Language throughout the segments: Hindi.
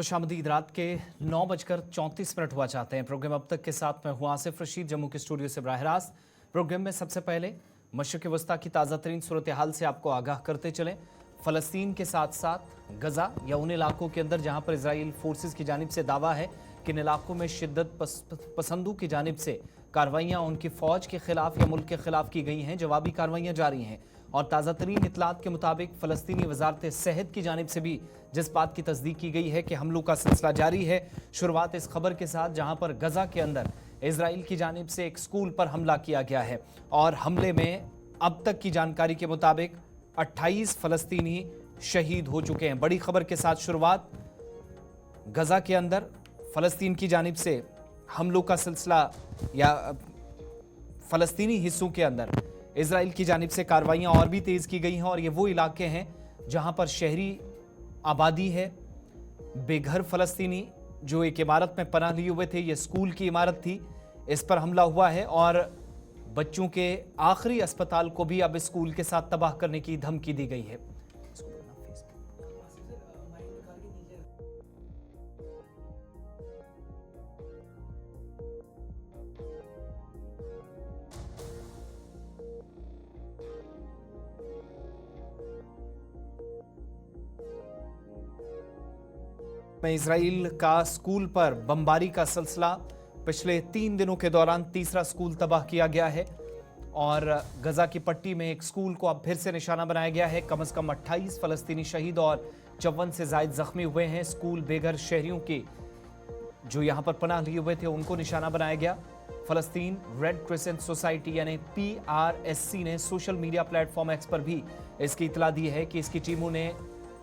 खुशामदीद। रात के 9:34 हुआ चाहते हैं। प्रोग्राम अब तक के साथ मैं हूं आसिफ रशीद, जम्मू के स्टूडियो से बराह रास्त। प्रोग्राम में सबसे पहले मशरिक़ वस्ता की ताज़ा तरीन सूरत हाल से आपको आगाह करते चलें। फ़लस्तीन के साथ साथ गज़ा या उन इलाकों के अंदर जहां पर इजराइल फोर्सेस की जानिब से दावा है कि इन इलाकों में शिद्दत पसंदों की जानिब से कार्रवाइयाँ उनकी फ़ौज के खिलाफ या मुल्क के खिलाफ की गई हैं। जवाबी कार्रवाइयाँ जारी हैं और ताज़ा तरीन इतलात के मुताबिक फ़लस्तीनी वजारत सेहत की जानिब से भी जिस बात की तस्दीक की गई है कि हमलों का सिलसिला जारी है। शुरुआत इस खबर के साथ जहां पर गज़ा के अंदर इजराइल की जानिब से एक स्कूल पर हमला किया गया है और हमले में अब तक की जानकारी के मुताबिक 28 फ़लस्तीनी शहीद हो चुके हैं। बड़ी खबर के साथ शुरुआत, गज़ा के अंदर फ़लस्तीन की जानिब से हमलों का सिलसिला या फ़लस्तीनी हिस्सों के अंदर इजराइल की जानिब से कार्रवाइयाँ और भी तेज़ की गई हैं और ये वो इलाके हैं जहाँ पर शहरी आबादी है। बेघर फ़लस्तीनी जो एक इमारत में पनाह लिए हुए थे, ये स्कूल की इमारत थी, इस पर हमला हुआ है और बच्चों के आखिरी अस्पताल को भी अब स्कूल के साथ तबाह करने की धमकी दी गई है। में इजराइल का स्कूल पर बमबारी का सिलसिला, पिछले 3 दिनों के दौरान तीसरा स्कूल तबाह किया गया है और गजा की पट्टी में एक स्कूल को अब फिर से निशाना बनाया गया है। कम से कम 28 फ़लस्तीनी शहीद और 54 से ज़ायद जख्मी हुए हैं। स्कूल बेघर शहरियों के जो यहाँ पर पनाह लिए हुए थे उनको निशाना बनाया गया। फ़लस्तीन रेड क्रिसेंट सोसाइटी यानी PRSC ने सोशल मीडिया प्लेटफॉर्म एक्स पर भी इसकी इतला दी है कि इसकी टीमों ने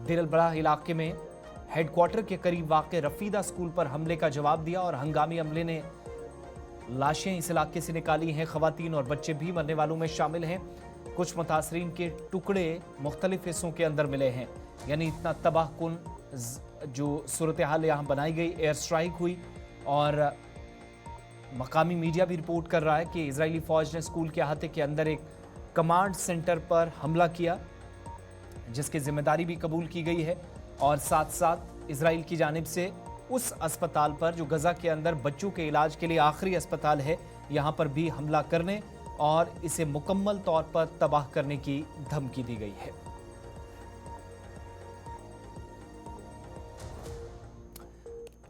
देर अल बलाह इलाके में हेडक्वार्टर के करीब वाक़े रफीदा स्कूल पर हमले का जवाब दिया और हंगामी हमले ने लाशें इस इलाके से निकाली हैं। ख़वातीन और बच्चे भी मरने वालों में शामिल हैं। कुछ मुतासरीन के टुकड़े मुख्तलिफ हिस्सों के अंदर मिले हैं। यानी इतना तबाहकुन जो सूरत हाल यहाँ बनाई गई। एयर स्ट्राइक हुई और मकामी मीडिया भी रिपोर्ट कर रहा है कि इजरायली फ़ौज ने स्कूल के अहाते के अंदर एक कमांड सेंटर पर हमला किया जिसकी जिम्मेदारी भी कबूल की गई है और साथ साथ इजराइल की जानिब से उस अस्पताल पर जो गज़ा के अंदर बच्चों के इलाज के लिए आखिरी अस्पताल है, यहाँ पर भी हमला करने और इसे मुकम्मल तौर पर तबाह करने की धमकी दी गई है।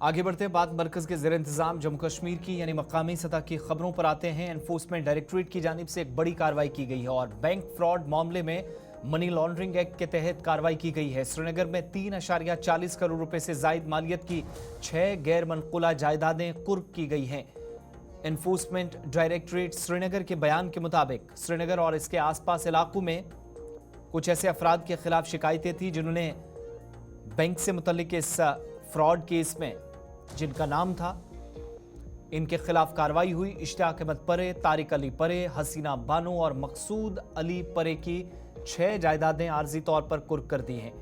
आगे बढ़ते हैं, बात मरकज़ के ज़ेर इंतज़ाम जम्मू कश्मीर की यानी मकामी सतह की खबरों पर आते हैं। एनफोर्समेंट डायरेक्टरेट की जानिब से एक बड़ी कार्रवाई की गई है और बैंक फ्रॉड मामले में मनी लॉन्ड्रिंग एक्ट के तहत कार्रवाई की गई है। श्रीनगर में 3.40 करोड़ रुपए से जायद मालियत की 6 गैर मनकुला जायदादें कुर्क की गई हैं। एनफोर्समेंट डायरेक्टरेट श्रीनगर के बयान के मुताबिक श्रीनगर और इसके आसपास इलाकों में कुछ ऐसे अफराद के खिलाफ शिकायतें थी जिन्होंने बैंक से मुतल्लिक इस फ्रॉड केस में जिनका नाम था, इनके खिलाफ कार्रवाई हुई। इश्तियाक अहमद परे, तारिक अली परे, हसीना बानो और मकसूद अली परे की 6 जायदादें आर्जी तौर पर कुर्क कर दी हैं।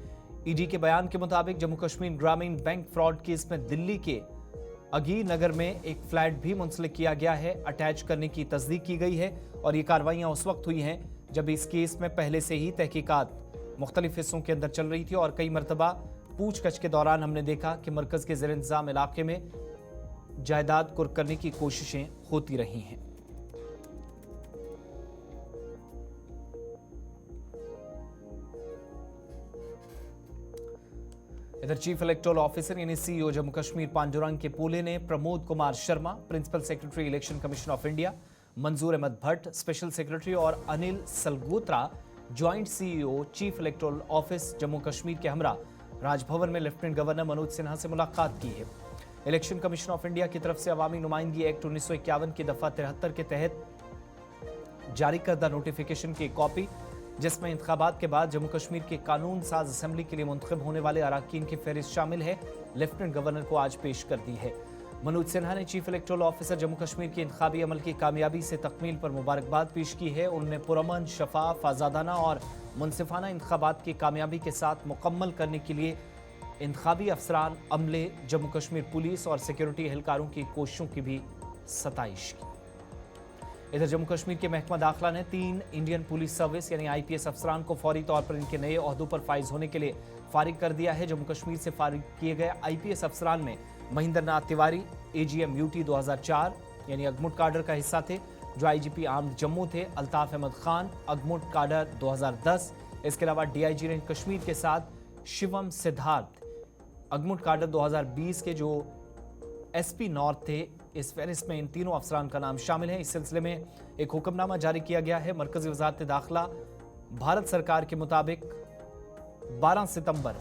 ईडी के बयान के मुताबिक जम्मू कश्मीर ग्रामीण बैंक फ्रॉड केस में दिल्ली के अगीर नगर में एक फ्लैट भी मुंसलिक किया गया है, अटैच करने की तस्दीक की गई है और ये कार्रवाइयां उस वक्त हुई हैं जब इस केस में पहले से ही तहकीकात मुख्तलिफ हिस्सों के अंदर चल रही थी और कई मरतबा पूछताछ के दौरान हमने देखा कि मरकज़ के ज़ेर इंतज़ाम इलाके में जायदाद कुर्क करने की कोशिशें होती रही हैं। इधर चीफ इलेक्टोरल ऑफिसर यानी CEO जम्मू कश्मीर पांडुरंग के पोले ने Pramod Kumar Sharma, principal secretary election commission of India, Manzoor Ahmad Bhat, special secretary और Anil Salgotra, joint CEO chief electoral office Jammu Kashmir के हमरा राजभवन में लेफ्टिनेंट गवर्नर मनोज सिन्हा से मुलाकात की है। इलेक्शन कमीशन ऑफ इंडिया की तरफ से अवामी नुमाइंदगी एक्ट 1951 की दफा 73 के तहत जारी करदा नोटिफिकेशन की कॉपी, जिसमें इंतखाबात के बाद जम्मू कश्मीर के कानून साज असेंबली के लिए मुंतखब होने वाले अराकीन की फहरिस्त शामिल है, लेफ्टिनेंट गवर्नर को आज पेश कर दी है। मनोज सिन्हा ने chief electoral officer Jammu Kashmir की इंतखाबी अमल की कामयाबी से तकमील पर मुबारकबाद पेश की है। उन्होंने पुरअमन, शफाफ, आज़ादाना और मुनसिफाना इंतखाबात की कामयाबी के साथ मुकम्मल करने के लिए इंतखाबी अफसरान, अमले, जम्मू कश्मीर पुलिस और सिक्योरिटी एहलकारों की कोशिशों की भी सताइश की। इधर जम्मू कश्मीर के महकमा दाखिला ने 3 इंडियन पुलिस सर्विस यानी आईपीएस अफसरान को फौरी तौर पर इनके नए ओहदों पर फाइज होने के लिए फारिग कर दिया है। जम्मू कश्मीर से फारिग किए गए आईपीएस अफसरान में महेंद्र नाथ तिवारी एजीएम यूटी 2004 यानी अगमुट काडर का हिस्सा थे, जो आईजीपी आर्म्ड जम्मू थे। अल्ताफ अहमद खान अगमुट काडर 2010। इसके अलावा डीआईजी रेंज कश्मीर के साथ शिवम सिद्धार्थ अगमुट काडर 2020 के जो एसपी नॉर्थ थे। इस फहरिस्त में इन तीनों अफसरान का नाम शामिल है। इस सिलसिले में एक हुक्मनामा जारी किया गया है। मरकजी वजारत दाखिला भारत सरकार के मुताबिक 12 सितंबर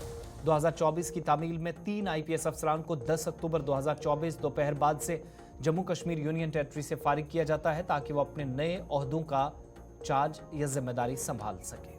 2024 की तामील में 3 आईपीएस अफसरान को 10 अक्टूबर 2024 दोपहर बाद से जम्मू कश्मीर यूनियन टेरिटरी से फारिग किया जाता है, ताकि वो अपने नए ओहदों का चार्ज या जिम्मेदारी संभाल सके।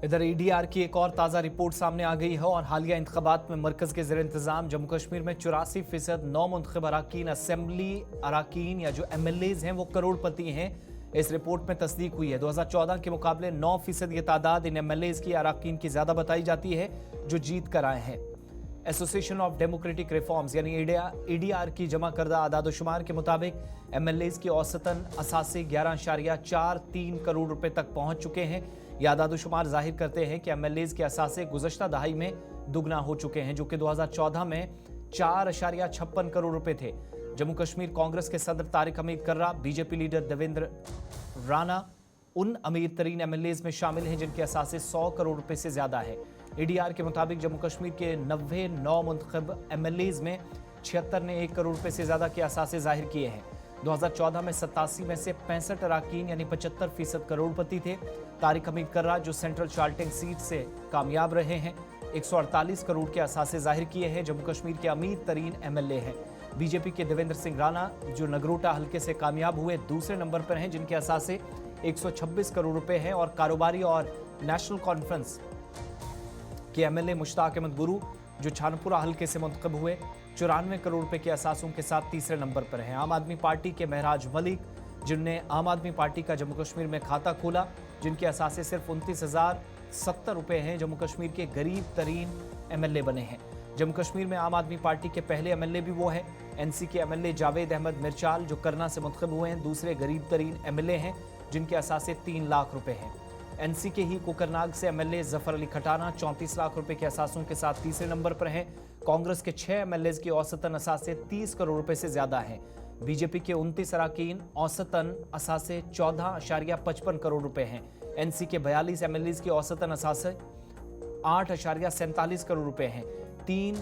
इधर ईडीआर की एक और ताज़ा रिपोर्ट सामने आ गई है और हालिया इंतखाबात में मरकज के ज़ेर इंतजाम जम्मू कश्मीर में 84% नौ मुंतखब अराकीन असेंबली अराकीन या जो एमएलएज हैं वो करोड़पति हैं। इस रिपोर्ट में तस्दीक हुई है। 2014 के मुकाबले 9% ये तादाद इन एमएलएज की अराकीन की ज़्यादा बताई जाती है जो जीत कर आए हैं। एसोसिएशन ऑफ डेमोक्रेटिक रिफॉर्म्स यानी ईडीआर की जमा करदा आदादोशुमार के मुताबिक एमएलएज की औसतन असासे 11.43 करोड़ रुपए तक पहुंच चुके हैं। यह आदादोशुमार जाहिर करते हैं कि एमएलएज के असासे गुज़श्ता दहाई में दुगना हो चुके हैं, जो कि 2014 में 4.56 करोड़ रुपए थे। जम्मू कश्मीर कांग्रेस के सदर तारिक हमीद कर्रा, बीजेपी लीडर देवेंद्र राणा उन अमीर तरीन एमएलएज में शामिल हैं जिनके असासे 100 करोड़ रुपए से ज्यादा है। ईडीआर के मुताबिक जम्मू कश्मीर के 90 नौ मुंतखब एमएलएज में 76 ने 1 करोड़ रुपए से ज्यादा के असासे जाहिर किए हैं। 2014 में 87 में से 65 अराकीन यानी 75% करोड़पति थे। तारिक हमीद कर्रा जो सेंट्रल चार्टिंग सीट से कामयाब रहे हैं 148 करोड़ के असासे जाहिर किए हैं। जम्मू कश्मीर के अमीर तरीन एमएलए हैं। बीजेपी के देवेंद्र सिंह राणा जो नगरोटा हल्के से कामयाब हुए दूसरे नंबर पर हैं, जिनके असासे 126 करोड़ रुपए हैं। और कारोबारी और नेशनल कॉन्फ्रेंस के एमएलए मुश्ताक अहमद गुरु जो छानपुरा हल्के से मुंतखब हुए 94 करोड़ रुपए के असासों के साथ तीसरे नंबर पर हैं। आम आदमी पार्टी के महराज मलिक जिनने आम आदमी पार्टी का जम्मू कश्मीर में खाता खोला, जिनके असासे सिर्फ 29,070 रुपए हैं, जम्मू कश्मीर के गरीब तरीन एमएलए बने हैं। जम्मू कश्मीर में आम आदमी पार्टी के पहले एमएलए भी वो हैं। एनसी के एमएलए जावेद अहमद मिर्चाल जो करना से मुंतखब हुए हैं दूसरे गरीब तरीन एमएलए हैं, जिनके असासे 3 लाख रुपए हैं। एनसी के ही कोकरनाग से एमएलए जफर अली खटाना 34 लाख रुपए के असासों के साथ तीसरे नंबर पर हैं। कांग्रेस के 6 एमएलएज की औसतन असासे 30 करोड़ रुपए से ज्यादा हैं। बीजेपी के 29 अराकीन औसतन असासे 14.55 करोड़ रुपए हैं। एनसी के 42 एमएलएज की औसतन असासे 8.47 करोड़ रुपए हैं। 3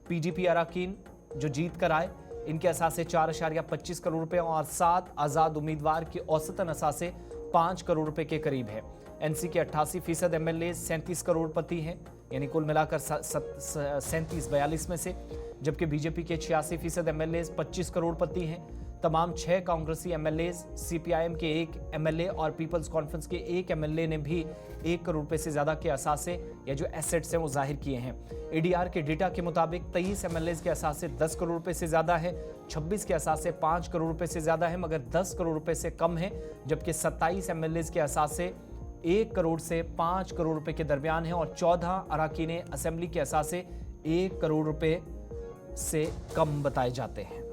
पीडीपी अराकीन जो जीत कर आए, इनके असासे 4.25 करोड़ रुपए और 7 आजाद उम्मीदवार की औसतन असासे 5 करोड़ रुपए के करीब है। एनसी के 88% एमएलए 37 करोड़पति हैं, यानी कुल मिलाकर 37-42 में से, जबकि बीजेपी के 86% एमएलए 25 करोड़पति हैं। तमाम 6 कांग्रेसी एमएलए, सीपीआईएम के 1 एमएलए और पीपल्स कॉन्फ्रेंस के 1 एमएलए ने भी 1 करोड़ रुपए से ज्यादा के असासे या जो एसेट्स हैं वो जाहिर किए हैं। ईडीआर के डेटा के मुताबिक 23 एमएलए के असासे 10 करोड़ रुपए से ज्यादा है, 26 के असासे 5 करोड़ रुपए से ज्यादा है मगर 10 करोड़ रुपए से कम है, जबकि 27 एमएलए के असासे 1 करोड़ से 5 करोड़ रुपए के दरमियान है और 14 अराकीन असेंबली के असासे 1 करोड़ रुपए से कम बताए जाते हैं।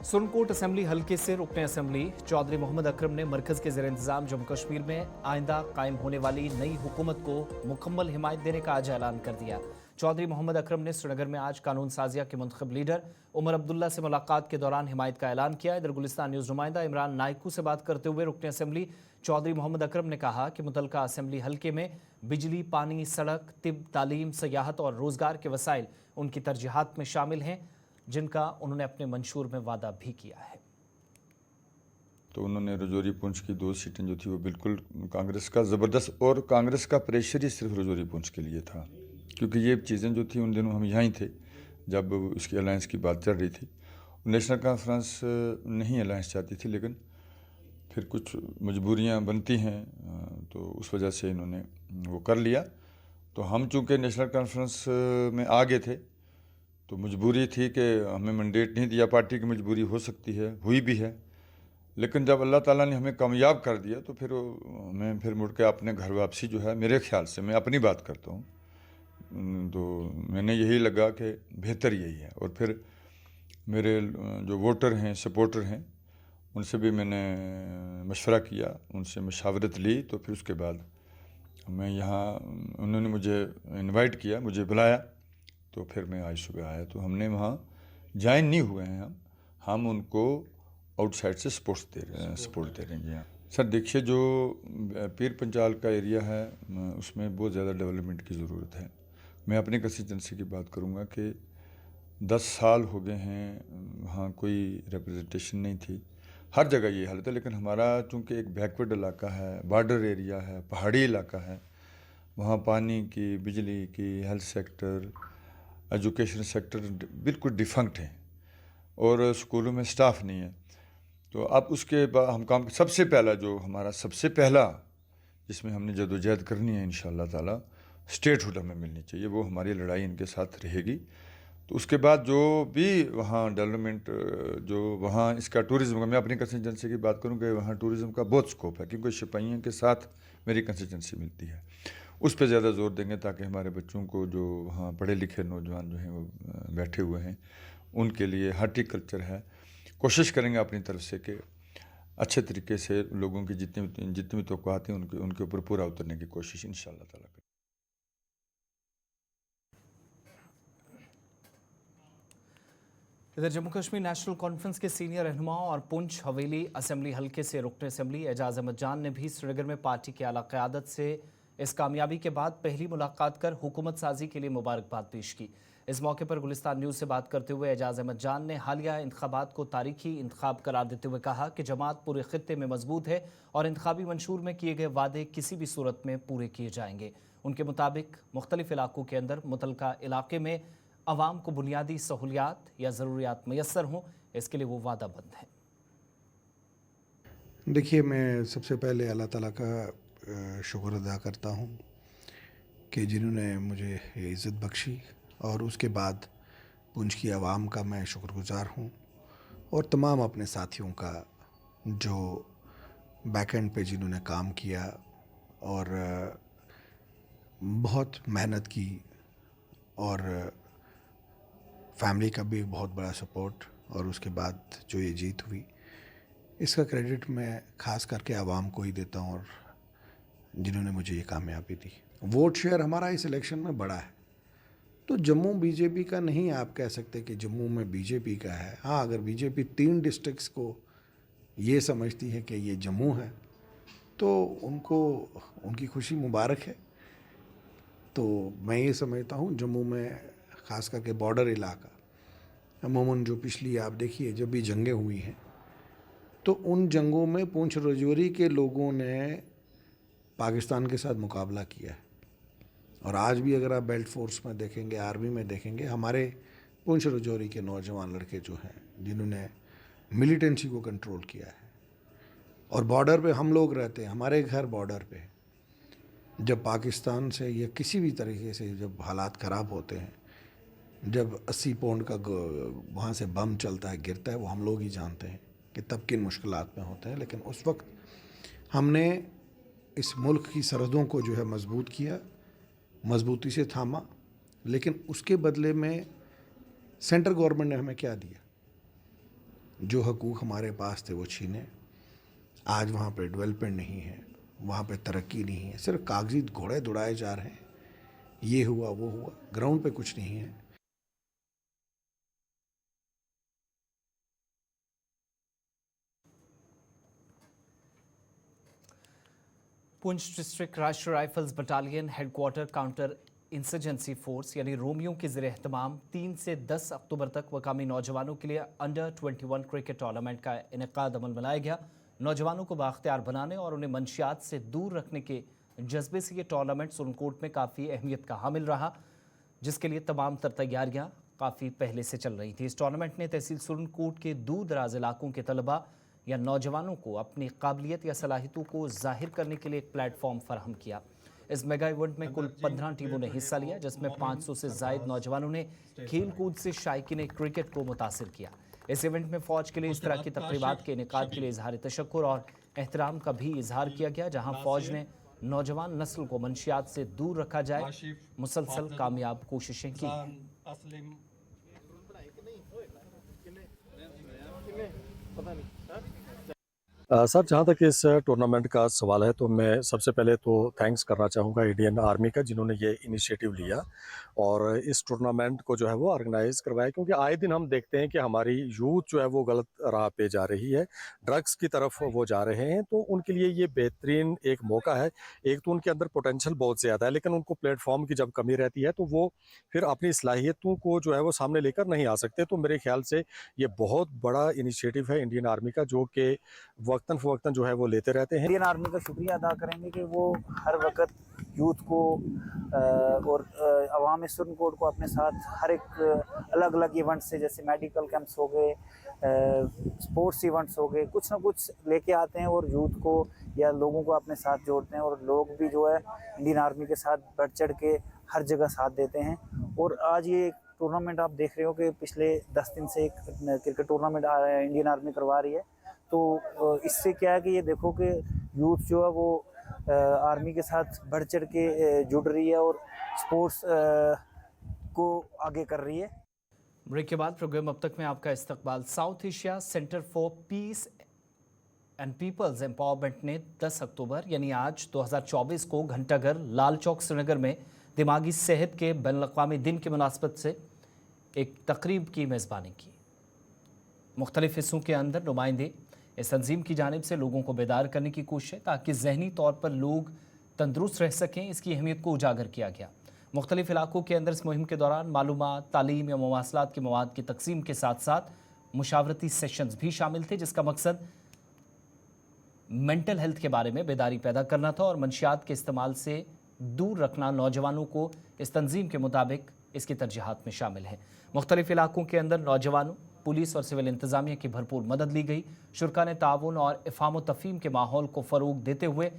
सुरनकोट असेंबली हल्के से रुकने असेंबली चौधरी मोहम्मद अकरम ने मरकज के ज़ेर इंतजाम जम्मू कश्मीर में आइंदा कायम होने वाली नई हुकूमत को मुकम्मल हिमायत देने का आज ऐलान कर दिया। चौधरी मोहम्मद अकरम ने श्रीनगर में आज कानून साजिया के मुंतखब लीडर उमर अब्दुल्ला से मुलाकात के दौरान हिमायत का ऐलान किया। इधर गुलिस्तान न्यूज़ नुमाइंदा इमरान नाइकू से बात करते हुए रुकने असेंबली चौधरी मोहम्मद अकरम ने कहा कि मुतलका असेंबली हल्के में बिजली, पानी, सड़क, तिब, तालीम, सियाहत और रोज़गार के वसाइल उनकी तरजीहात में शामिल हैं, जिनका उन्होंने अपने मंशूर में वादा भी किया है। तो उन्होंने रजौरी पुंछ की 2 सीटें जो थी वो बिल्कुल कांग्रेस का ज़बरदस्त, और कांग्रेस का प्रेशर ही सिर्फ रजौरी पुंछ के लिए था क्योंकि ये चीज़ें जो थी उन दिनों हम यहाँ ही थे जब उसकी अलायंस की बात चल रही थी। नेशनल कॉन्फ्रेंस नहीं अलायंस चाहती थी, लेकिन फिर कुछ मजबूरियाँ बनती हैं, तो उस वजह से इन्होंने वो कर लिया। तो हम चूँकि नेशनल कॉन्फ्रेंस में आ गए थे, तो मजबूरी थी कि हमें मैंडेट नहीं दिया। पार्टी की मजबूरी हो सकती है, हुई भी है, लेकिन जब अल्लाह ताला ने हमें कामयाब कर दिया तो फिर हमें फिर मुड़ के अपने घर वापसी जो है, मेरे ख्याल से, मैं अपनी बात करता हूँ, तो मैंने यही लगा कि बेहतर यही है। और फिर मेरे जो वोटर हैं, सपोर्टर हैं, उनसे भी मैंने मशवरा किया, उनसे मशावरत ली। तो फिर उसके बाद मैं यहाँ, उन्होंने मुझे इनवाइट किया, मुझे बुलाया, तो फिर मैं आज सुबह आया। तो हमने वहाँ ज्वाइन नहीं हुए हैं हम उनको आउटसाइड से सपोर्ट दे रहे हैं। जी हाँ सर, देखिए जो पीर पंचाल का एरिया है उसमें बहुत ज़्यादा डेवलपमेंट की ज़रूरत है। मैं अपनी कंस्टिट्यूंसी की बात करूँगा कि 10 साल हो गए हैं वहाँ कोई रिप्रेजेंटेशन नहीं थी। हर जगह ये हालत है, लेकिन हमारा चूँकि एक बैकवर्ड इलाका है, बॉर्डर एरिया है, पहाड़ी इलाका है, वहाँ पानी की, बिजली की, हेल्थ सेक्टर, एजुकेशन सेक्टर बिल्कुल डिफंक्ट है और स्कूलों में स्टाफ नहीं है। तो अब उसके बाद हम काम, सबसे पहला जो हमारा सबसे पहला जिसमें हमने जदोजहद करनी है इंशाअल्लाह ताला, स्टेटहुड हमें मिलनी चाहिए, वो हमारी लड़ाई इनके साथ रहेगी। तो उसके बाद जो भी वहाँ डेवलपमेंट, जो वहाँ इसका टूरिज़्म का, मैं अपनी कंस्टिट्यूंसी की बात करूँ कि वहाँ टूरिज़्म का बहुत स्कोप है, क्योंकि सिपाहियों के साथ मेरी कंस्टिट्यूंसी मिलती है। उस पर ज़्यादा जोर देंगे ताकि हमारे बच्चों को, जो वहाँ पढ़े लिखे नौजवान जो हैं वो बैठे हुए हैं, उनके लिए हार्टिकल्चर है, कोशिश करेंगे अपनी तरफ से कि अच्छे तरीके से लोगों की जितनी भी तवक्कुआत हैं उनके ऊपर पूरा उतरने की कोशिश इंशाअल्लाह ताला करें। इधर जम्मू कश्मीर नेशनल कॉन्फ्रेंस के सीनियर रहनुमाओं और पुंछ हवेली असेंबली हल्के से रुकन असेंबली एजाज अहमद जान ने भी श्रीनगर में पार्टी की आला क़यादत से इस कामयाबी के बाद पहली मुलाकात कर हुकूमत साजी के लिए मुबारकबाद पेश की। इस मौके पर गुलिस्तान न्यूज़ से बात करते हुए एजाज अहमद जान ने हालिया इंतखाबात को तारीखी इंतखाब करार देते हुए कहा कि जमात पूरे खित्ते में मजबूत है और इंतखाबी मंशूर में किए गए वादे किसी भी सूरत में पूरे किए जाएंगे। उनके मुताबिक मुख्तलिफ इलाकों के अंदर मुतलका इलाके में अवाम को बुनियादी सहूलियात या ज़रूरियात मैसर हों, इसके लिए वो वादाबंद हैं। देखिए, मैं सबसे पहले अल्लाह ताला का शुक्र अदा करता हूँ कि जिन्होंने मुझे ये इज़्ज़त बख्शी, और उसके बाद पुंछ की आवाम का मैं शुक्रगुज़ार हूँ, और तमाम अपने साथियों का जो बैक एंड पे जिन्होंने काम किया और बहुत मेहनत की, और फैमिली का भी बहुत बड़ा सपोर्ट, और उसके बाद जो ये जीत हुई, इसका क्रेडिट मैं ख़ास करके आवाम को ही देता हूँ, और जिन्होंने मुझे ये कामयाबी दी। वोट शेयर हमारा इस इलेक्शन में बड़ा है, तो जम्मू बीजेपी का नहीं आप कह सकते कि जम्मू में बीजेपी का है। हाँ, अगर बीजेपी 3 डिस्ट्रिक्ट्स को ये समझती है कि ये जम्मू है, तो उनको उनकी खुशी मुबारक है। तो मैं ये समझता हूँ जम्मू में ख़ास करके बॉर्डर इलाका, अमूमन जो पिछली आप देखिए जब भी जंगें हुई हैं, तो उन जंगों में पुंछ राजौरी के लोगों ने पाकिस्तान के साथ मुकाबला किया है। और आज भी अगर आप बेल्ट फोर्स में देखेंगे, आर्मी में देखेंगे, हमारे पुंछ राजौरी के नौजवान लड़के जो हैं, जिन्होंने मिलिटेंसी को कंट्रोल किया है। और बॉर्डर पे हम लोग रहते हैं, हमारे घर बॉर्डर पे। जब पाकिस्तान से या किसी भी तरीके से जब हालात ख़राब होते हैं, जब 80 पाउंड का वहाँ से बम चलता है, गिरता है, वो हम लोग ही जानते हैं कि तब किन मुश्किलात में होते हैं। लेकिन उस वक्त हमने इस मुल्क की सरहदों को जो है मजबूत किया, मजबूती से थामा। लेकिन उसके बदले में सेंट्रल गवर्नमेंट ने हमें क्या दिया? जो हकूक़ हमारे पास थे वो छीने। आज वहाँ पे डेवलपमेंट नहीं है, वहाँ पे तरक्की नहीं है, सिर्फ कागजी घोड़े दौड़ाए जा रहे हैं, ये हुआ वो हुआ, ग्राउंड पे कुछ नहीं है। पुंछ डिस्ट्रिक्ट राष्ट्रीय rifles battalion headquarter counter insurgency force यानी रोमियो के ज़रिए एहतमाम 3 से 10 अक्टूबर तक मकामी नौजवानों के लिए अंडर 21 क्रिकेट टूर्नामेंट का इनेकाद अमल में लाया गया। नौजवानों को बाख्तियार बनाने और उन्हें मंशियात से दूर रखने के जज्बे से ये टूर्नामेंट सुरनकोट में काफ़ी अहमियत का हामिल रहा। जिसके लिए तमाम तर तैयारियां काफ़ी पहले से चल रही थी। इस टूर्नामेंट ने तहसील सुरनकोट के दूर दराज इलाकों के तलबा या नौजवानों को अपनी काबिलियत या सलाहियतों को जाहिर करने के लिए एक प्लेटफॉर्म फराहम किया। इस मेगा इवेंट में कुल 15 टीमों ने हिस्सा लिया, जिसमें 500 से जायद नौजवानों ने खेल कूद से शायकीन क्रिकेट को मुतासिर किया। इस इवेंट में फौज के लिए इस तरह की तकरीबात के इनेकाद के लिए इजहार तशक्कुर और एहतराम का भी इजहार किया गया, जहां फौज ने नौजवान नस्ल को मंशियात से दूर रखा जाए मुसलसल कामयाब कोशिशें की। सर, जहाँ तक इस टूर्नामेंट का सवाल है तो मैं सबसे पहले तो थैंक्स करना चाहूँगा इंडियन आर्मी का, जिन्होंने ये इनिशिएटिव लिया और इस टूर्नामेंट को जो है वो ऑर्गेनाइज करवाया। क्योंकि आए दिन हम देखते हैं कि हमारी यूथ जो है वो गलत राह पे जा रही है, ड्रग्स की तरफ वो जा रहे हैं। तो उनके लिए ये बेहतरीन एक मौका है। एक तो उनके अंदर पोटेंशियल बहुत ज़्यादा है, लेकिन उनको प्लेटफॉर्म की जब कमी रहती है तो वो फिर अपनी सलाहियतों को जो है वो सामने लेकर नहीं आ सकते। तो मेरे ख्याल से ये बहुत बड़ा इनिशिएटिव है इंडियन आर्मी का, जो कि वक्तन फ़वक्तन जो है वो लेते रहते हैं। इंडियन आर्मी का शुक्रिया अदा करेंगे कि वो हर वक्त यूथ को और अवाम सुरनकोट को अपने साथ हर एक अलग अलग इवेंट से, जैसे मेडिकल कैंप्स हो गए, स्पोर्ट्स इवेंट्स हो गए, कुछ ना कुछ लेके आते हैं और यूथ को या लोगों को अपने साथ जोड़ते हैं। और लोग भी जो है इंडियन आर्मी के साथ बढ़ चढ़ के हर जगह साथ देते हैं। और आज ये टूर्नामेंट आप देख रहे हो कि पिछले 10 दिन से एक क्रिकेट टूर्नामेंट इंडियन आर्मी करवा रही है। तो इससे क्या है कि ये देखो कि यूथ जो है वो आर्मी के साथ बढ़ चढ़ के जुड़ रही है और स्पोर्ट्स को आगे कर रही है। ब्रेक के बाद प्रोग्राम अब तक में आपका इस्तकबाल। South Asia Centre for peace and peoples empowerment ने 10 अक्टूबर यानी आज 2024 को घंटाघर लाल चौक श्रीनगर में दिमागी सेहत के बैनुल-अक़वामी दिन की मुनासबत से एक तकरीब की मेज़बानी की। मुख्तलिफ हिस्सों के अंदर नुमाइंदे इस तंजीम की जानिब से लोगों को बेदार करने की कोशिश है ताकि जहनी तौर पर लोग तंदुरुस्त रह सकें। इसकी अहमियत को उजागर किया गया। मुख्तलिफ इलाकों के अंदर इस मुहिम के दौरान मालूमात, तालीम या मवासलात के मवाद की तकसीम के साथ साथ मुशावरती सेशंस भी शामिल थे, जिसका मकसद मेंटल हेल्थ के बारे में बेदारी पैदा करना था और मंशियात के इस्तेमाल से दूर रखना। नौजवानों को इस तंजीम के मुताबिक इसकी तरजीहात में शामिल है। मुख्तलिफ इलाकों के अंदर नौजवानों, पुलिस और सिविल इंतजामिया की भरपूर मदद ली गई। शुरा ने ताउन और इफ़ाम तफ़हीम के माहौल को फ़रोग देते हुए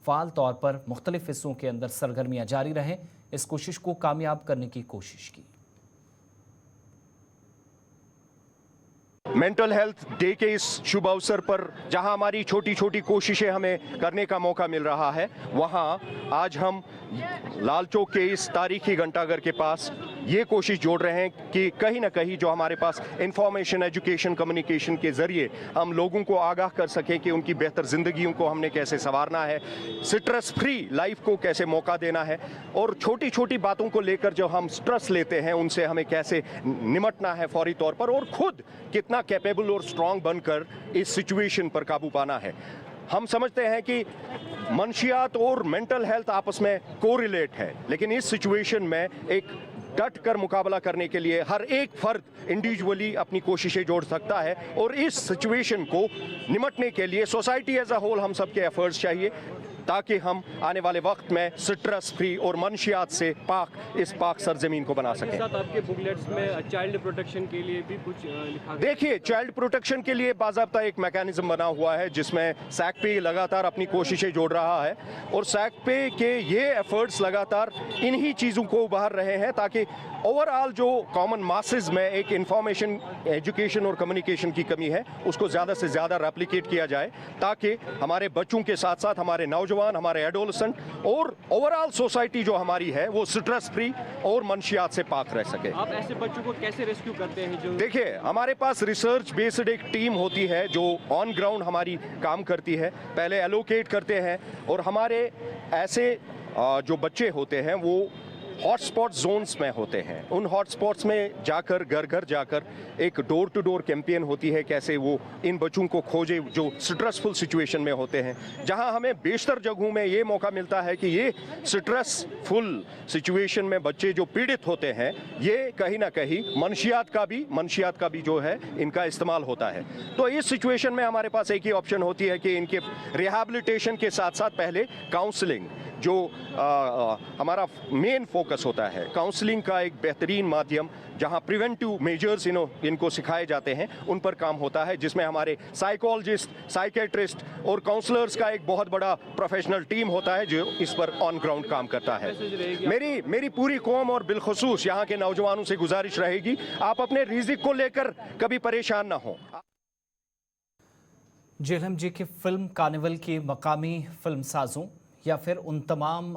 फ़ाल तौर पर मुख्तलिफ हिस्सों के अंदर सरगर्मियाँ जारी रहें, इस कोशिश को कामयाब करने की कोशिश की। मेंटल हेल्थ डे के इस शुभ अवसर पर जहां हमारी छोटी छोटी कोशिशें हमें करने का मौका मिल रहा है, वहां आज हम लाल चौक के इस तारीखी घंटाघर के पास ये कोशिश जोड़ रहे हैं कि कहीं ना कहीं जो हमारे पास इंफॉर्मेशन, एजुकेशन, कम्युनिकेशन के ज़रिए हम लोगों को आगाह कर सकें कि उनकी बेहतर ज़िंदगियों को हमने कैसे संवारना है, स्ट्रेस फ्री लाइफ को कैसे मौका देना है और छोटी छोटी बातों को लेकर जो हम स्ट्रेस लेते हैं उनसे हमें कैसे निमटना है फौरी तौर पर और खुद कितना कैपेबल और स्ट्रांग बनकर इस सिचुएशन पर काबू पाना है। हम समझते हैं कि मंशियात और मेंटल हेल्थ आपस में कोरिलेट है, लेकिन इस सिचुएशन में एक डट कर मुकाबला करने के लिए हर एक फर्द इंडिविजुअली अपनी कोशिशें जोड़ सकता है और इस सिचुएशन को निमटने के लिए सोसाइटी एज अ होल हम सबके एफर्ट्स चाहिए ताकि हम आने वाले वक्त में स्ट्रेस फ्री और मंशियात से पाक इस पाक सरजमीन को बना सकें। साथ आपके बुकलेट्स में चाइल्ड प्रोटेक्शन के लिए भी कुछ लिखा गया। देखिए, चाइल्ड प्रोटेक्शन के लिए बाज़ाब्ता एक मैकेनिज्म बना हुआ है जिसमें सैकपे लगातार अपनी कोशिशें जोड़ रहा है और सैकपे के ये एफर्ट्स लगातार इन्हीं चीज़ों को उभार रहे हैं ताकि ओवरऑल जो कॉमन मासेस में एक इंफॉर्मेशन, एजुकेशन और कम्युनिकेशन की कमी है उसको ज़्यादा से ज़्यादा रेप्लिकेट किया जाए ताकि हमारे बच्चों के साथ साथ हमारे नौजवान, हमारे एडोलसेंट और ओवरऑल सोसाइटी जो हमारी है वो स्ट्रेस फ्री और मंशियात से पाक रह सके। आप ऐसे बच्चों को कैसे रेस्क्यू करते हैं? जो देखिए, हमारे पास रिसर्च बेस्ड एक टीम होती है जो ऑन ग्राउंड हमारी काम करती है, पहले एलोकेट करते हैं और हमारे ऐसे जो बच्चे होते हैं वो हॉटस्पॉट जोन्स में होते हैं। उन हॉटस्पॉट्स में जाकर घर घर जाकर एक डोर टू डोर कैंपेन होती है कैसे वो इन बच्चों को खोजे जो स्ट्रेसफुल सिचुएशन में होते हैं, जहां हमें बेशतर जगहों में ये मौका मिलता है कि ये स्ट्रेसफुल सिचुएशन में बच्चे जो पीड़ित होते हैं ये कहीं ना कहीं मंशियात का भी जो है इनका इस्तेमाल होता है। तो इस सिचुएशन में हमारे पास एक ही ऑप्शन होती है कि इनके रिहैबिलिटेशन के साथ साथ पहले काउंसलिंग, जो हमारा मेन फोकस होता है, काउंसलिंग का एक बेहतरीन माध्यम जहां प्रिवेंटिव मेजर्स इनको सिखाए जाते हैं, उन पर काम होता है, जिसमें हमारे साइकोलॉजिस्ट, साइकेट्रिस्ट और काउंसलर्स का एक बहुत बड़ा प्रोफेशनल टीम होता है जो इस पर ऑन ग्राउंड काम करता है। मेरी पूरी कौम और बिलखुसूस यहाँ के नौजवानों से गुजारिश रहेगी, आप अपने रिज़्क को लेकर कभी परेशान ना हो। जेलम जी की फिल्म कार्निवल के मकामी फिल्म साजों या फिर उन तमाम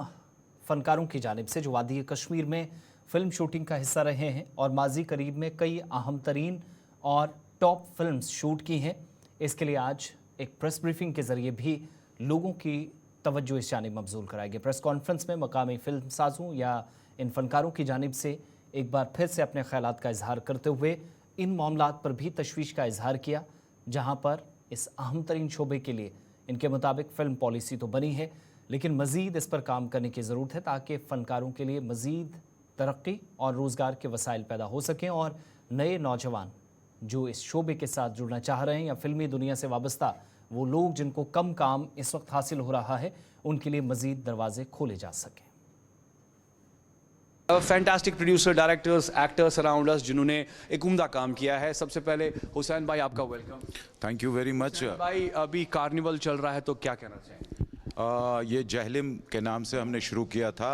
फनकारों की जानिब से जो वादी कश्मीर में फिल्म शूटिंग का हिस्सा रहे हैं और माजी करीब में कई अहम तरीन और टॉप फिल्म्स शूट की हैं, इसके लिए आज एक प्रेस ब्रीफिंग के ज़रिए भी लोगों की तवज्जो इस जानिब मबजूल कराई गई। प्रेस कॉन्फ्रेंस में मकामी फिल्म साजों या इन फनकारों की जानिब से एक बार फिर से अपने ख्यालात का इजहार करते हुए इन मामलात पर भी तशवीश का इजहार किया, जहाँ पर इस अहम तरीन शोबे के लिए इनके मुताबिक फ़िल्म पॉलिसी तो बनी है, लेकिन मज़ीद इस पर काम करने की ज़रूरत है ताकि फ़नकारों के लिए मज़ीद तरक्की और रोज़गार के वसाइल पैदा हो सकें और नए नौजवान जो इस शोबे के साथ जुड़ना चाह रहे हैं या फ़िल्मी दुनिया से वाबस्ता वो लोग जिनको कम काम इस वक्त हासिल हो रहा है, उनके लिए मज़ीद दरवाजे खोले जा सकें। Fantastic producer, directors, actors around us जिन्होंने एक उम्दा काम किया है। सबसे पहले हुसैन भाई आपका welcome. Thank you very much भाई अभी कार्निवल चल रहा है तो क्या कहना चाहेंगे? ये जहलिम के नाम से हमने शुरू किया था,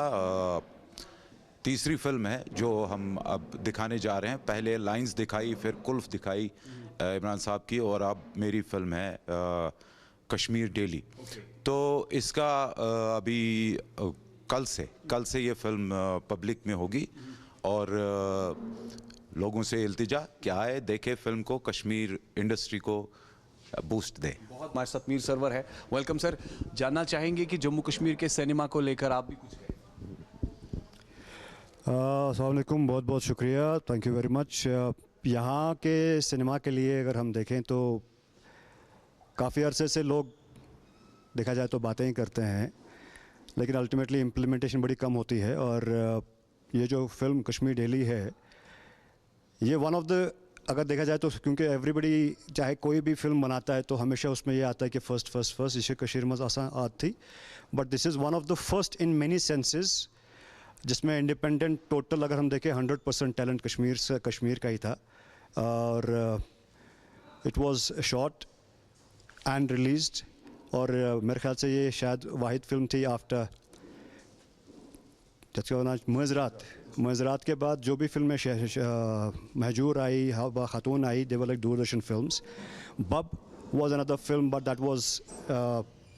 तीसरी फिल्म है जो हम अब दिखाने जा रहे हैं। पहले लाइंस दिखाई, फिर कुल्फ दिखाई इमरान साहब की, और अब मेरी फिल्म है कश्मीर डेली। तो इसका अभी कल से ये फिल्म पब्लिक में होगी और लोगों से इल्तिजा कि आए देखे फिल्म को, कश्मीर इंडस्ट्री को बूस्ट दें। बहुत हमारे साथ मीर सरवर है, वेलकम सर। जानना चाहेंगे कि जम्मू कश्मीर के सिनेमा को लेकर आप भी कुछ कहें। अस्सलाम वालेकुम, बहुत बहुत शुक्रिया, थैंक यू वेरी मच। यहाँ के सिनेमा के लिए अगर हम देखें तो काफ़ी अरसे से लोग देखा जाए तो बातें ही करते हैं, लेकिन अल्टीमेटली इम्प्लीमेंटेशन बड़ी कम होती है। और ये जो फिल्म कश्मीर डेली है, ये वन ऑफ द, अगर देखा जाए तो क्योंकि एवरीबडी चाहे कोई भी फिल्म बनाता है तो हमेशा उसमें ये आता है कि फर्स्ट इसे कश्मीर में आसान आत थी, but this is one of the first in many senses जिसमें इंडिपेंडेंट टोटल अगर हम देखें 100% टैलेंट कश्मीर का ही था। और it was shot and released, और मेरे ख्याल से ये शायद वाहिद फिल्म थी आफ्टर मुआज़रात के बाद जो भी फिल्में महजूर आई, हवा खातून आई, दे वर लाइक दूरदर्शन फिल्म्स। बब was another film, but that was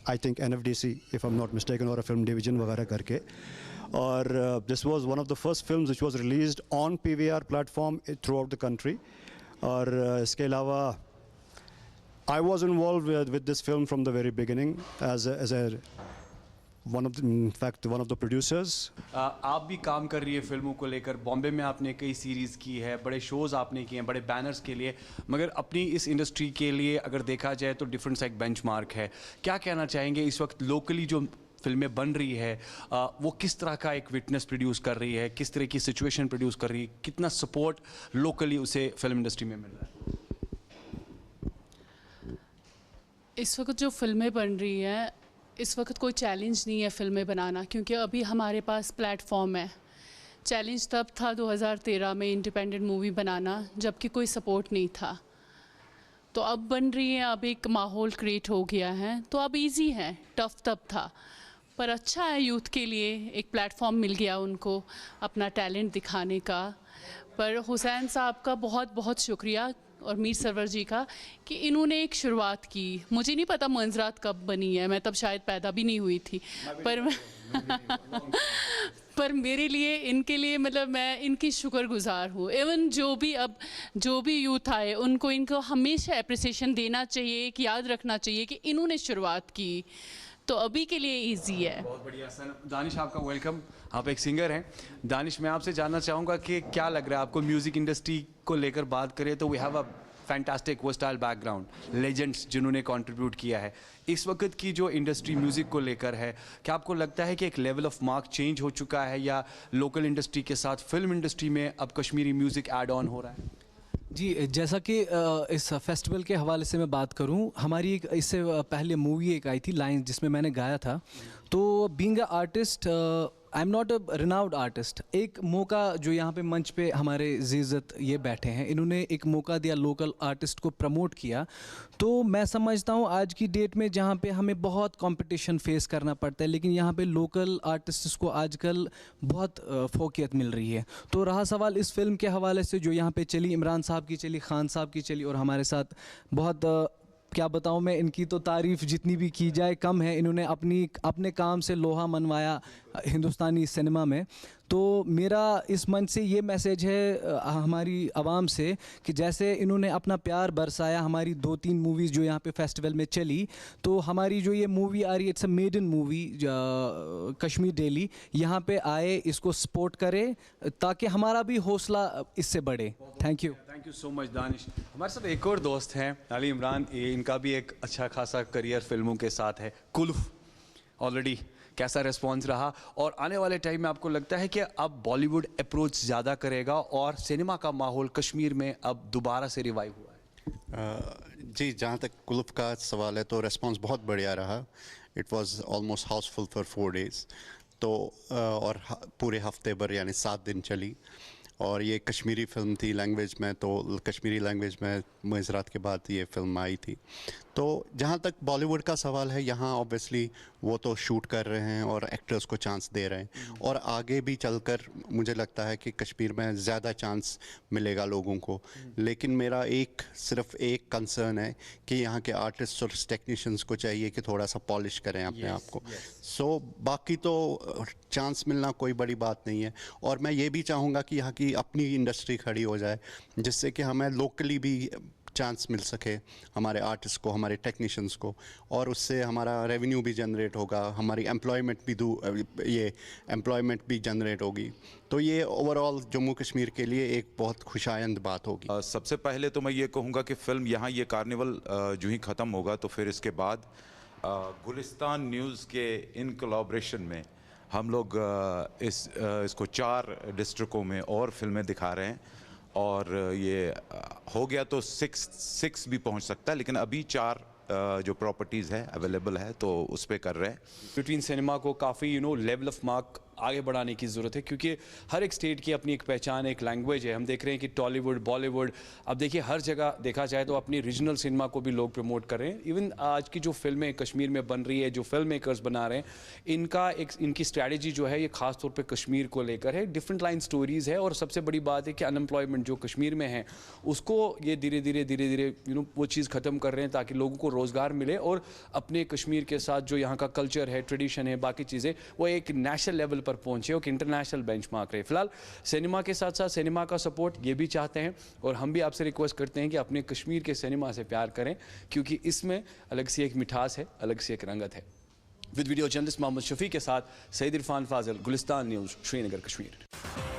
I think NFDC if I am not mistaken, और फिल्म डिवीजन वगैरह करके। और this was one of the first films which was released on PVR platform through out the country. और इसके अलावा I was involved with this film from the very beginning as one of the producers. आप भी काम कर रही है फिल्मों को लेकर, बॉम्बे में आपने कई सीरीज़ की है, बड़े शोज़ आपने किए हैं, बड़े बैनर्स के लिए, मगर अपनी इस इंडस्ट्री के लिए अगर देखा जाए तो डिफरेंट सा एक बेंचमार्क है। क्या कहना चाहेंगे इस वक्त लोकली जो फिल्में बन रही है वो किस तरह का एक विटनेस प्रोड्यूस कर रही है, किस तरह की सिचुएशन प्रोड्यूस कर रही है, कितना सपोर्ट लोकली उसे फिल्म इंडस्ट्री में मिल रहा है? इस वक्त जो फिल्में बन रही हैं, इस वक्त कोई चैलेंज नहीं है फिल्में बनाना, क्योंकि अभी हमारे पास प्लेटफॉर्म है। चैलेंज तब था 2013 में इंडिपेंडेंट मूवी बनाना, जबकि कोई सपोर्ट नहीं था। तो अब बन रही है, अब एक माहौल क्रिएट हो गया है, तो अब इजी है, टफ तब था, पर अच्छा है यूथ के लिए, एक प्लेटफॉर्म मिल गया उनको अपना टैलेंट दिखाने का। पर हुसैन साहब का बहुत बहुत शुक्रिया और मीर सरवर जी का कि इन्होंने एक शुरुआत की। मुझे नहीं पता मुआज़रात कब बनी है, मैं तब शायद पैदा भी नहीं हुई थी, पर मेरे लिए, इनके लिए मतलब मैं इनकी शुक्रगुजार हूँ। इवन जो भी यूथ आए इनको हमेशा अप्रिसिएशन देना चाहिए, कि याद रखना चाहिए कि इन्होंने शुरुआत की, तो अभी के लिए इजी है। बहुत बढ़िया सर। दानिश आपका वेलकम, आप एक सिंगर हैं। दानिश, मैं आपसे जानना चाहूँगा कि क्या लग रहा है आपको म्यूज़िक इंडस्ट्री को लेकर बात करें तो we have a fantastic versatile background, legends जिन्होंने कंट्रीब्यूट किया है। इस वक्त की जो इंडस्ट्री म्यूज़िक को लेकर है, क्या आपको लगता है कि एक लेवल ऑफ मार्क चेंज हो चुका है, या लोकल इंडस्ट्री के साथ फिल्म इंडस्ट्री में अब कश्मीरी म्यूज़िक ऐड ऑन हो रहा है? जी, जैसा कि इस फेस्टिवल के हवाले से मैं बात करूं, हमारी एक इससे पहले मूवी एक आई थी लाइंस, जिसमें मैंने गाया था। तो being a artist, I am not a renowned artist. एक मौका जो यहाँ पे मंच पे हमारे ज़िज़्ज़त ये बैठे हैं, इन्होंने एक मौका दिया लोकल आर्टिस्ट को प्रमोट किया। तो मैं समझता हूँ आज की डेट में जहाँ पे हमें बहुत कंपटीशन फेस करना पड़ता है, लेकिन यहाँ पे लोकल आर्टिस्ट्स को आजकल बहुत फोकियत मिल रही है। तो रहा सवाल इस फिल्म के हवाले से जो यहाँ पे चली, इमरान साहब की चली, खान साहब की चली, और हमारे साथ बहुत क्या बताऊं मैं, इनकी तो तारीफ़ जितनी भी की जाए कम है। इन्होंने अपने काम से लोहा मनवाया हिंदुस्तानी सिनेमा में। तो मेरा इस मंच से ये मैसेज है हमारी आवाम से कि जैसे इन्होंने अपना प्यार बरसाया हमारी 2-3 मूवीज़ जो यहाँ पे फेस्टिवल में चली, तो हमारी जो ये मूवी आ रही है, it's a maiden movie, Kashmir daily, यहाँ पे आए, इसको सपोर्ट करे ताकि हमारा भी हौसला इससे बढ़े। Thank you so much Danish. हमारे साथ एक और दोस्त हैं अली इमरान, इनका भी एक अच्छा खासा करियर फिल्मों के साथ है। कुल्फ ऑलरेडी कैसा रिस्पॉन्स रहा, और आने वाले टाइम में आपको लगता है कि अब बॉलीवुड अप्रोच ज़्यादा करेगा और सिनेमा का माहौल कश्मीर में अब दोबारा से रिवाइव हुआ है? जी, जहाँ तक कुल्फ का सवाल है तो रिस्पॉन्स बहुत बढ़िया रहा। It was almost Housefull for 4 days. तो और पूरे हफ्ते भर यानी 7 दिन चली, और ये कश्मीरी फ़िल्म थी लैंग्वेज में, तो कश्मीरी लैंग्वेज में मुआज़रात के बाद ये फ़िल्म आई थी। तो जहाँ तक बॉलीवुड का सवाल है, यहाँ ऑब्वियसली वो तो शूट कर रहे हैं और एक्टर्स को चांस दे रहे हैं, और आगे भी चलकर मुझे लगता है कि कश्मीर में ज़्यादा चांस मिलेगा लोगों को। लेकिन मेरा सिर्फ एक कंसर्न है कि यहाँ के आर्टिस्ट और टेक्नीशियंस को चाहिए कि थोड़ा सा पॉलिश करें अपने आप को। सो बाकी तो चांस मिलना कोई बड़ी बात नहीं है, और मैं ये भी चाहूँगा कि यहाँ की अपनी इंडस्ट्री खड़ी हो जाए, जिससे कि हमें लोकली भी चांस मिल सके, हमारे आर्टिस्ट को, हमारे टेक्नीशियंस को, और उससे हमारा रेवेन्यू भी जनरेट होगा, हमारी एम्प्लॉयमेंट भी जनरेट होगी। तो ये ओवरऑल जम्मू कश्मीर के लिए एक बहुत खुशायंद बात होगी। सबसे पहले तो मैं ये कहूँगा कि फ़िल्म यहाँ ये कार्निवल जो ही ख़त्म होगा, तो फिर इसके बाद गुलिस्तान न्यूज़ के इन कोलैबोरेशन में हम लोग इसको 4 डिस्ट्रिक्टों में और फिल्में दिखा रहे हैं, और ये हो गया तो 6 भी पहुंच सकता है, लेकिन अभी 4 जो प्रॉपर्टीज़ है अवेलेबल है, तो उस पर कर रहे हैं। बिटवीन सिनेमा को काफ़ी लेवल ऑफ मार्क आगे बढ़ाने की ज़रूरत है, क्योंकि हर एक स्टेट की अपनी एक पहचान, एक लैंग्वेज है। हम देख रहे हैं कि टॉलीवुड, बॉलीवुड, अब देखिए हर जगह देखा जाए तो अपनी रीजनल सिनेमा को भी लोग प्रमोट कर रहे हैं। इवन आज की जो फिल्में कश्मीर में बन रही है, जो फिल्म मेकर्स बना रहे हैं, इनकी स्ट्रैटेजी जो है ये ख़ास तौर पे कश्मीर को लेकर है। डिफरेंट लाइन स्टोरीज़ है, और सबसे बड़ी बात है कि अनएम्प्लॉयमेंट जो कश्मीर में है उसको ये धीरे धीरे वो चीज़ ख़त्म कर रहे हैं, ताकि लोगों को रोज़गार मिले, और अपने कश्मीर के साथ जो यहाँ का कल्चर है, ट्रेडिशन है, बाकी चीज़ें, वो एक नेशनल लेवल पर पहुंचे हो कि इंटरनेशनल बेंचमार्क रहे। फिलहाल सिनेमा के साथ साथ सिनेमा का सपोर्ट ये भी चाहते हैं, और हम भी आपसे रिक्वेस्ट करते हैं कि अपने कश्मीर के सिनेमा से प्यार करें, क्योंकि इसमें अलग सी एक मिठास है, अलग सी एक रंगत है। With video journalist Mohammad Shafi के साथ सईद इरफान फाजिल, गुलिस्तान न्यूज़, श्रीनगर, कश्मीर।